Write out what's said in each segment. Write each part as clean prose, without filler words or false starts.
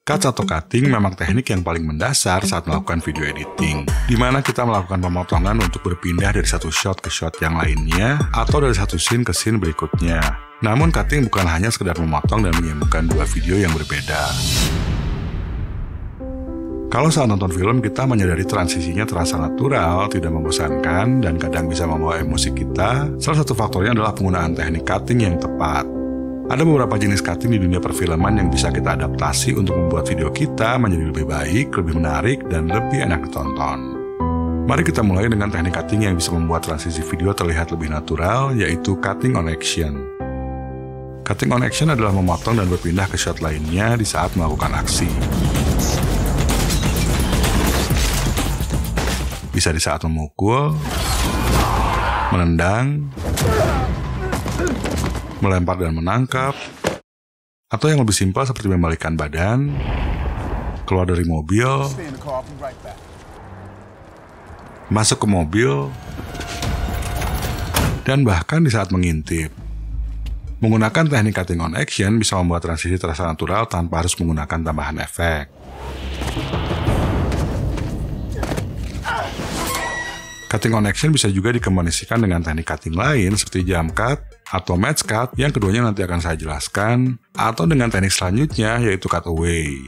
Cut atau cutting memang teknik yang paling mendasar saat melakukan video editing, di mana kita melakukan pemotongan untuk berpindah dari satu shot ke shot yang lainnya, atau dari satu scene ke scene berikutnya. Namun cutting bukan hanya sekedar memotong dan menyambungkan dua video yang berbeda. Kalau saat nonton film kita menyadari transisinya terasa natural, tidak membosankan, dan kadang bisa membawa emosi kita, salah satu faktornya adalah penggunaan teknik cutting yang tepat. Ada beberapa jenis cutting di dunia perfilman yang bisa kita adaptasi untuk membuat video kita menjadi lebih baik, lebih menarik, dan lebih enak ditonton. Mari kita mulai dengan teknik cutting yang bisa membuat transisi video terlihat lebih natural, yaitu cutting on action. Cutting on action adalah memotong dan berpindah ke shot lainnya di saat melakukan aksi. Bisa di saat memukul, menendang, melempar dan menangkap, atau yang lebih simpel seperti membalikkan badan, keluar dari mobil, masuk ke mobil, dan bahkan di saat mengintip. Menggunakan teknik cutting on action bisa membuat transisi terasa natural tanpa harus menggunakan tambahan efek. Cutting on action bisa juga dikombinasikan dengan teknik cutting lain seperti jump cut atau match cut yang keduanya nanti akan saya jelaskan, atau dengan teknik selanjutnya yaitu cutaway.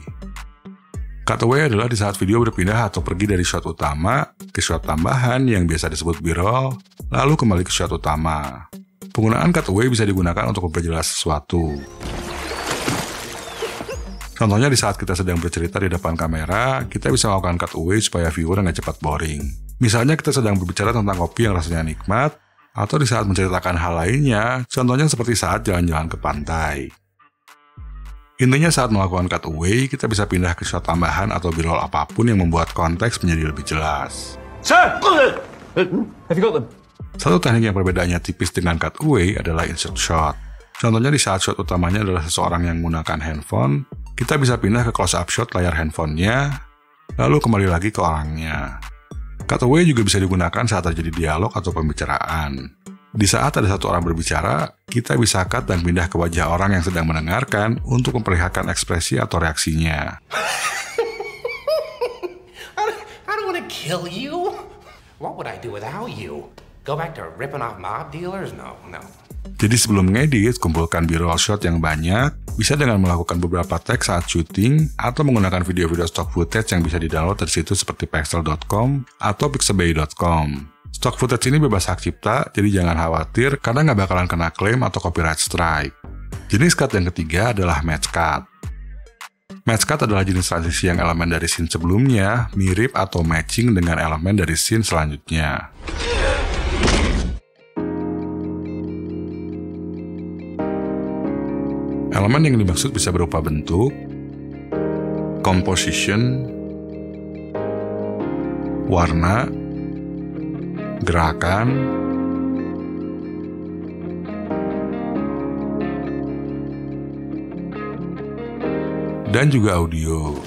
Cutaway adalah di saat video berpindah atau pergi dari shot utama ke shot tambahan yang biasa disebut B-roll, lalu kembali ke shot utama. Penggunaan cutaway bisa digunakan untuk memperjelas sesuatu. Contohnya di saat kita sedang bercerita di depan kamera, kita bisa melakukan cutaway supaya viewer nggak cepat boring. Misalnya kita sedang berbicara tentang kopi yang rasanya nikmat, atau di saat menceritakan hal lainnya, contohnya seperti saat jalan-jalan ke pantai. Intinya saat melakukan cutaway, kita bisa pindah ke shot tambahan atau B-roll apapun yang membuat konteks menjadi lebih jelas. Sir! Have you got them? Satu teknik yang perbedaannya tipis dengan cutaway adalah insert shot. Contohnya di saat shot utamanya adalah seseorang yang menggunakan handphone, kita bisa pindah ke close-up shot layar handphonenya, lalu kembali lagi ke orangnya. Cutaway juga bisa digunakan saat terjadi dialog atau pembicaraan. Di saat ada satu orang berbicara, kita bisa cut dan pindah ke wajah orang yang sedang mendengarkan untuk memperlihatkan ekspresi atau reaksinya. I don't want to kill you. What would I do without you? Go back to ripping off mob dealers? No. Jadi sebelum ngedit, kumpulkan B-roll shot yang banyak, bisa dengan melakukan beberapa tag saat syuting, atau menggunakan video-video stock footage yang bisa di-download dari situs seperti pexel.com atau pixabay.com. Stock footage ini bebas hak cipta, jadi jangan khawatir karena nggak bakalan kena klaim atau copyright strike. Jenis cut yang ketiga adalah match cut. Match cut adalah jenis transisi yang elemen dari scene sebelumnya mirip atau matching dengan elemen dari scene selanjutnya. Elemen yang dimaksud bisa berupa bentuk, composition, warna, gerakan, dan juga audio.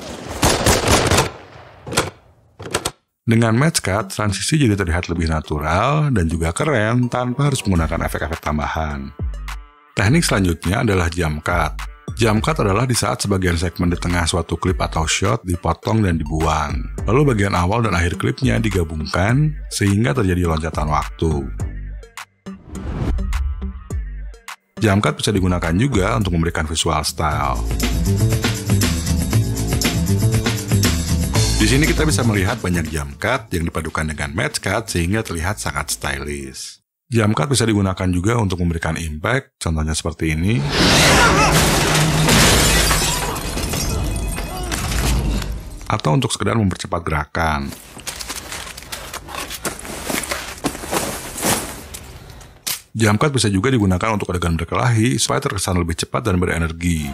Dengan match cut, transisi jadi terlihat lebih natural dan juga keren tanpa harus menggunakan efek-efek tambahan. Teknik selanjutnya adalah jump cut. Jump cut adalah di saat sebagian segmen di tengah suatu klip atau shot dipotong dan dibuang. Lalu bagian awal dan akhir klipnya digabungkan sehingga terjadi loncatan waktu. Jump cut bisa digunakan juga untuk memberikan visual style. Di sini kita bisa melihat banyak jump cut yang dipadukan dengan match cut sehingga terlihat sangat stylish. Jump cut bisa digunakan juga untuk memberikan impact, contohnya seperti ini. Atau untuk sekedar mempercepat gerakan. Jump cut bisa juga digunakan untuk adegan berkelahi supaya terkesan lebih cepat dan berenergi.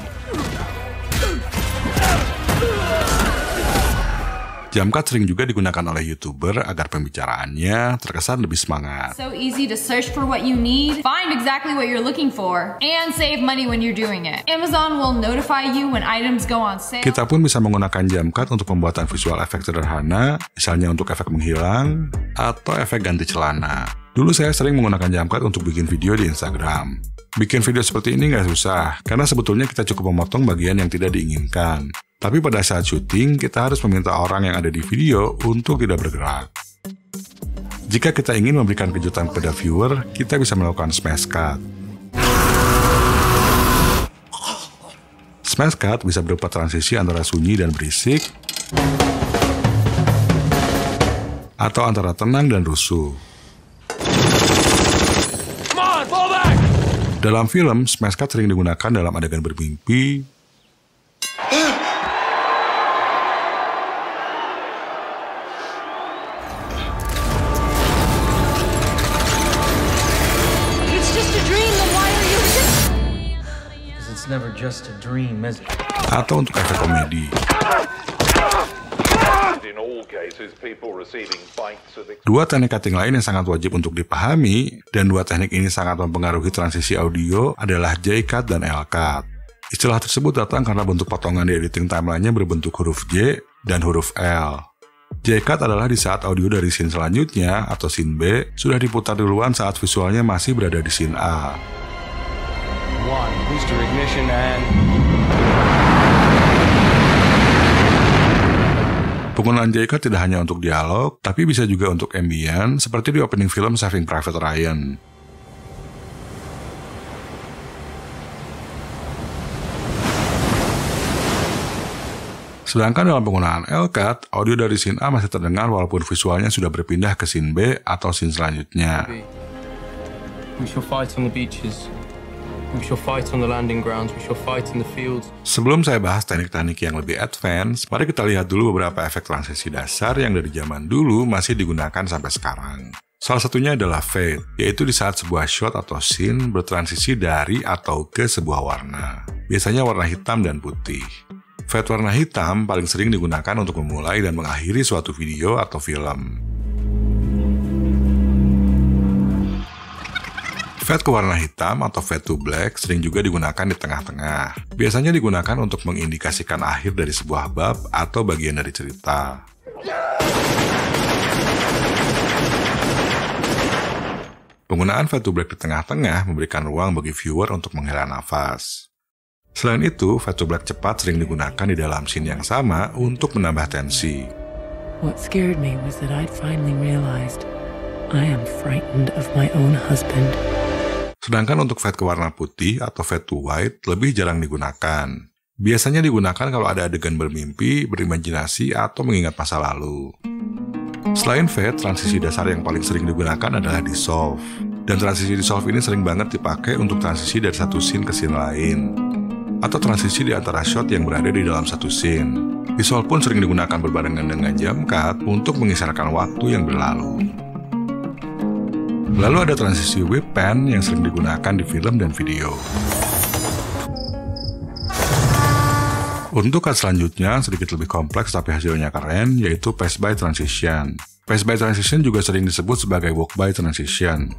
Jump cut sering juga digunakan oleh YouTuber agar pembicaraannya terkesan lebih semangat. So easy to search for what you need, find exactly what you're looking for, and save money when you're doing it. Amazon will notify you when items go on sale. Kita pun bisa menggunakan jump cut untuk pembuatan visual efek sederhana, misalnya untuk efek menghilang atau efek ganti celana. Dulu saya sering menggunakan jump cut untuk bikin video di Instagram. Bikin video seperti ini nggak susah, karena sebetulnya kita cukup memotong bagian yang tidak diinginkan. Tapi pada saat syuting, kita harus meminta orang yang ada di video untuk tidak bergerak. Jika kita ingin memberikan kejutan kepada viewer, kita bisa melakukan smash cut. Smash cut bisa berupa transisi antara sunyi dan berisik, atau antara tenang dan rusuh. Dalam film, smash cut sering digunakan dalam adegan bermimpi, Never just a dream, is it? Atau untuk efek komedi. Dua teknik cutting lain yang sangat wajib untuk dipahami, dan dua teknik ini sangat mempengaruhi transisi audio adalah J-cut dan L-cut. Istilah tersebut datang karena bentuk potongan di editing timeline-nya berbentuk huruf J dan huruf L. J-cut adalah di saat audio dari scene selanjutnya atau scene B sudah diputar duluan saat visualnya masih berada di scene A. Booster ignition and... Penggunaan J-cut tidak hanya untuk dialog, tapi bisa juga untuk ambient, seperti di opening film Saving Private Ryan. Sedangkan dalam penggunaan L-cut, audio dari scene A masih terdengar walaupun visualnya sudah berpindah ke scene B atau scene selanjutnya. We shall fight on the beaches. We shall fight on the landing grounds, we shall fight in the fields. Sebelum saya bahas teknik-teknik yang lebih advance, mari kita lihat dulu beberapa efek transisi dasar yang dari zaman dulu masih digunakan sampai sekarang. Salah satunya adalah fade, yaitu di saat sebuah shot atau scene bertransisi dari atau ke sebuah warna. Biasanya warna hitam dan putih. Fade warna hitam paling sering digunakan untuk memulai dan mengakhiri suatu video atau film. Fade ke warna hitam atau fade to black sering juga digunakan di tengah-tengah. Biasanya digunakan untuk mengindikasikan akhir dari sebuah bab atau bagian dari cerita. Penggunaan fade to black di tengah-tengah memberikan ruang bagi viewer untuk menghela nafas. Selain itu, fade to black cepat sering digunakan di dalam scene yang sama untuk menambah tensi. What scared me was that I'd finally realized I am frightened of my own husband. Sedangkan untuk fade ke warna putih atau fade to white lebih jarang digunakan. Biasanya digunakan kalau ada adegan bermimpi, berimajinasi, atau mengingat masa lalu. Selain fade, transisi dasar yang paling sering digunakan adalah dissolve. Dan transisi dissolve ini sering banget dipakai untuk transisi dari satu scene ke scene lain. Atau transisi di antara shot yang berada di dalam satu scene. Dissolve pun sering digunakan berbarengan dengan jump cut untuk mengisarkan waktu yang berlalu. Lalu ada transisi whip pan yang sering digunakan di film dan video. Untuk cut selanjutnya sedikit lebih kompleks tapi hasilnya keren, yaitu pass by transition. Pass by transition juga sering disebut sebagai walk by transition.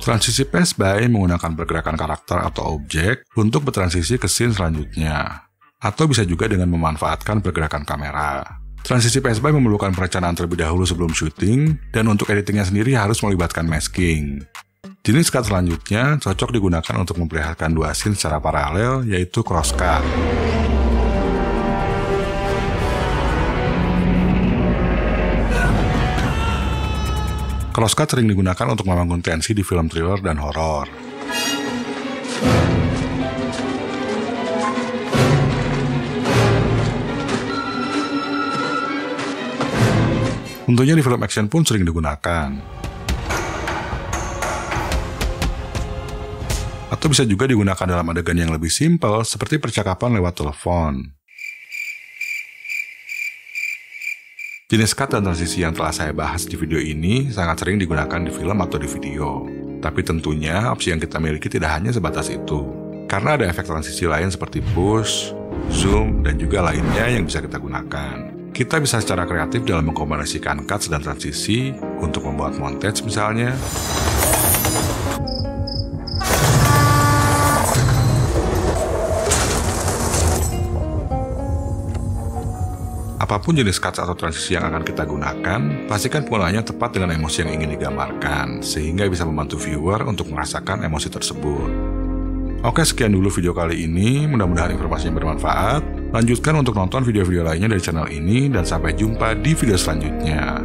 Transisi pass by menggunakan pergerakan karakter atau objek untuk bertransisi ke scene selanjutnya. Atau bisa juga dengan memanfaatkan pergerakan kamera. Transisi pass by memerlukan perencanaan terlebih dahulu sebelum syuting, dan untuk editingnya sendiri harus melibatkan masking. Jenis cut selanjutnya cocok digunakan untuk memperlihatkan dua scene secara paralel, yaitu cross cut. Cross cut sering digunakan untuk membangun tensi di film thriller dan horor. Tentunya di film action pun sering digunakan. Atau bisa juga digunakan dalam adegan yang lebih simpel seperti percakapan lewat telepon. Jenis cut dan transisi yang telah saya bahas di video ini sangat sering digunakan di film atau di video. Tapi tentunya opsi yang kita miliki tidak hanya sebatas itu. Karena ada efek transisi lain seperti push, zoom, dan juga lainnya yang bisa kita gunakan. Kita bisa secara kreatif dalam mengkombinasikan cuts dan transisi untuk membuat montage misalnya. Apapun jenis cuts atau transisi yang akan kita gunakan, pastikan penggunaannya tepat dengan emosi yang ingin digambarkan, sehingga bisa membantu viewer untuk merasakan emosi tersebut. Oke, sekian dulu video kali ini, mudah-mudahan informasinya bermanfaat. Lanjutkan untuk nonton video-video lainnya dari channel ini dan sampai jumpa di video selanjutnya.